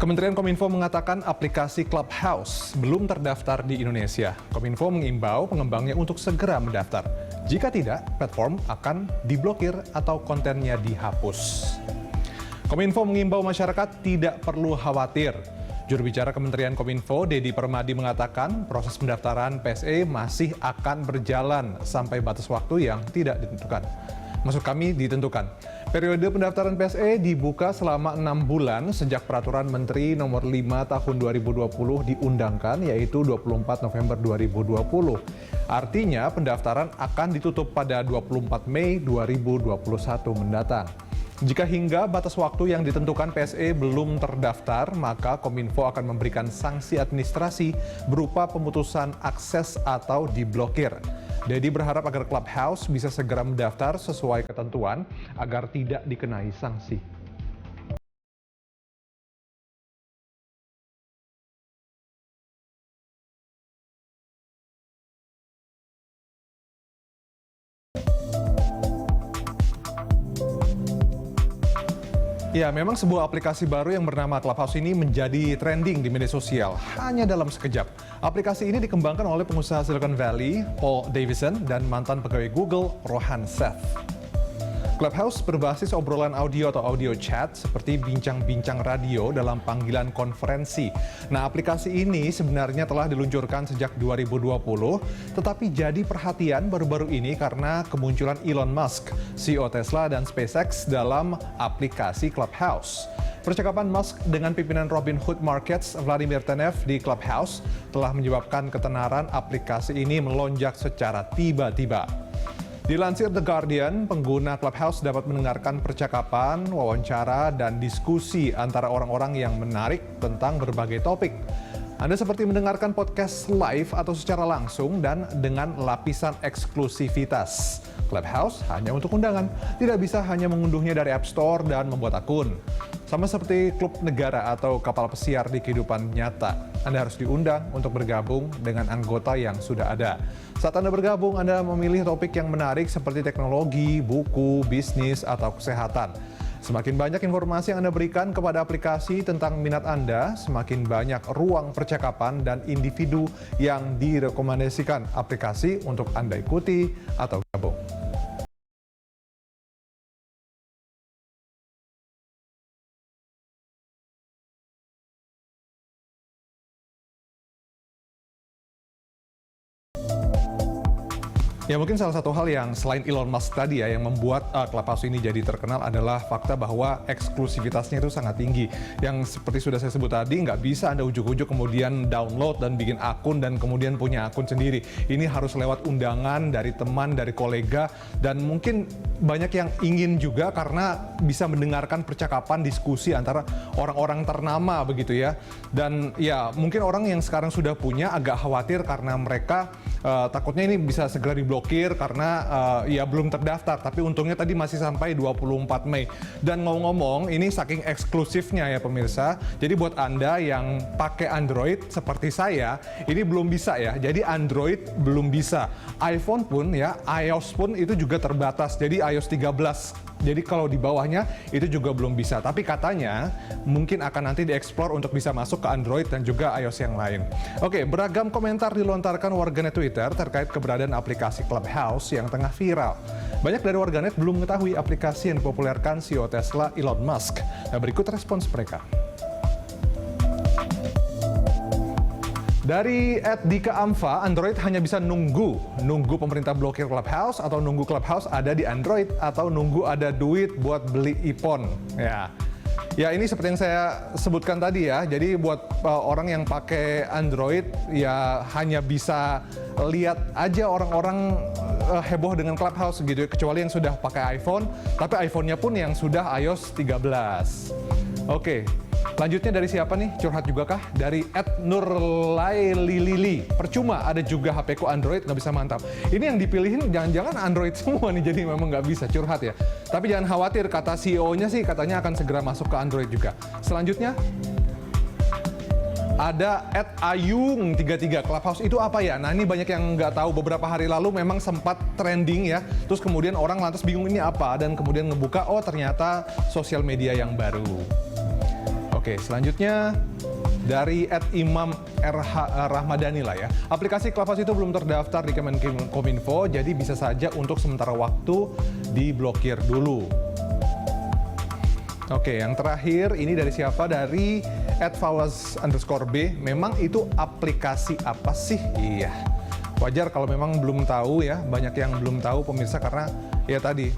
Kementerian Kominfo mengatakan aplikasi Clubhouse belum terdaftar di Indonesia. Kominfo mengimbau pengembangnya untuk segera mendaftar. Jika tidak, platform akan diblokir atau kontennya dihapus. Kominfo mengimbau masyarakat tidak perlu khawatir. Juru bicara Kementerian Kominfo, Dedi Permadi mengatakan proses pendaftaran PSE masih akan berjalan sampai batas waktu yang tidak ditentukan. Maksud kami ditentukan. Periode pendaftaran PSE dibuka selama 6 bulan sejak Peraturan Menteri Nomor 5 Tahun 2020 diundangkan, yaitu 24 November 2020. Artinya pendaftaran akan ditutup pada 24 Mei 2021 mendatang. Jika hingga batas waktu yang ditentukan PSE belum terdaftar, maka Kominfo akan memberikan sanksi administrasi berupa pemutusan akses atau diblokir. Dedi berharap agar Clubhouse bisa segera mendaftar sesuai ketentuan agar tidak dikenai sanksi. Ya, memang sebuah aplikasi baru yang bernama Clubhouse ini menjadi trending di media sosial hanya dalam sekejap. Aplikasi ini dikembangkan oleh pengusaha Silicon Valley, Paul Davidson, dan mantan pegawai Google, Rohan Seth. Clubhouse berbasis obrolan audio atau audio chat seperti bincang-bincang radio dalam panggilan konferensi. Nah, aplikasi ini sebenarnya telah diluncurkan sejak 2020, tetapi jadi perhatian baru-baru ini karena kemunculan Elon Musk, CEO Tesla dan SpaceX dalam aplikasi Clubhouse. Percakapan Musk dengan pimpinan Robinhood Markets, Vladimir Tenev, di Clubhouse telah menyebabkan ketenaran aplikasi ini melonjak secara tiba-tiba. Dilansir The Guardian, pengguna Clubhouse dapat mendengarkan percakapan, wawancara, dan diskusi antara orang-orang yang menarik tentang berbagai topik. Anda seperti mendengarkan podcast live atau secara langsung dan dengan lapisan eksklusivitas. Clubhouse hanya untuk undangan, tidak bisa hanya mengunduhnya dari App Store dan membuat akun. Sama seperti klub negara atau kapal pesiar di kehidupan nyata, Anda harus diundang untuk bergabung dengan anggota yang sudah ada. Saat Anda bergabung, Anda memilih topik yang menarik seperti teknologi, buku, bisnis, atau kesehatan. Semakin banyak informasi yang Anda berikan kepada aplikasi tentang minat Anda, semakin banyak ruang percakapan dan individu yang direkomendasikan aplikasi untuk Anda ikuti atau gabung. Ya, mungkin salah satu hal yang selain Elon Musk tadi ya yang membuat Clubhouse ini jadi terkenal adalah fakta bahwa eksklusivitasnya itu sangat tinggi. Yang seperti sudah saya sebut tadi, nggak bisa Anda ujuk-ujuk kemudian download dan bikin akun dan kemudian punya akun sendiri. Ini harus lewat undangan dari teman, dari kolega, dan mungkin banyak yang ingin juga karena bisa mendengarkan percakapan diskusi antara orang-orang ternama begitu ya. Dan ya mungkin orang yang sekarang sudah punya agak khawatir karena mereka takutnya ini bisa segera diblokir karena ya belum terdaftar, tapi untungnya tadi masih sampai 24 Mei. Dan ngomong-ngomong, ini saking eksklusifnya ya pemirsa, jadi buat Anda yang pakai Android seperti saya, ini belum bisa ya, jadi Android belum bisa. iPhone pun ya, iOS pun itu juga terbatas, jadi iOS 13. Jadi kalau di bawahnya itu juga belum bisa, tapi katanya mungkin akan nanti dieksplor untuk bisa masuk ke Android dan juga iOS yang lain. Oke, beragam komentar dilontarkan warganet Twitter terkait keberadaan aplikasi Clubhouse yang tengah viral. Banyak dari warganet belum mengetahui aplikasi yang dipopulerkan CEO Tesla Elon Musk. Nah, berikut respons mereka. Dari @dika_amfa, Android hanya bisa nunggu pemerintah blokir Clubhouse atau nunggu Clubhouse ada di Android atau nunggu ada duit buat beli iPhone. Ya ini seperti yang saya sebutkan tadi ya. Jadi buat orang yang pakai Android ya hanya bisa lihat aja orang-orang heboh dengan Clubhouse gitu, kecuali yang sudah pakai iPhone, tapi iPhone-nya pun yang sudah iOS 13. Oke. Selanjutnya dari siapa nih? Curhat juga kah? Dari @nurlaililili. Percuma, ada juga HP-ku Android, nggak bisa mantap. Ini yang dipilihin jangan-jangan Android semua nih, jadi memang nggak bisa, curhat ya. Tapi jangan khawatir, kata CEO-nya sih katanya akan segera masuk ke Android juga. Selanjutnya, ada @ayung33. Clubhouse itu apa ya? Nah, ini banyak yang nggak tahu. Beberapa hari lalu memang sempat trending ya. Terus kemudian orang lantas bingung ini apa, dan kemudian ngebuka, oh ternyata sosial media yang baru. Oke, selanjutnya dari @imam RH Rahmadani lah ya. Aplikasi Clubhouse itu belum terdaftar di Kemenkominfo, jadi bisa saja untuk sementara waktu diblokir dulu. Oke, yang terakhir ini dari siapa? Dari @fawas_b. Memang itu aplikasi apa sih? Iya, wajar kalau memang belum tahu ya. Banyak yang belum tahu pemirsa karena ya tadi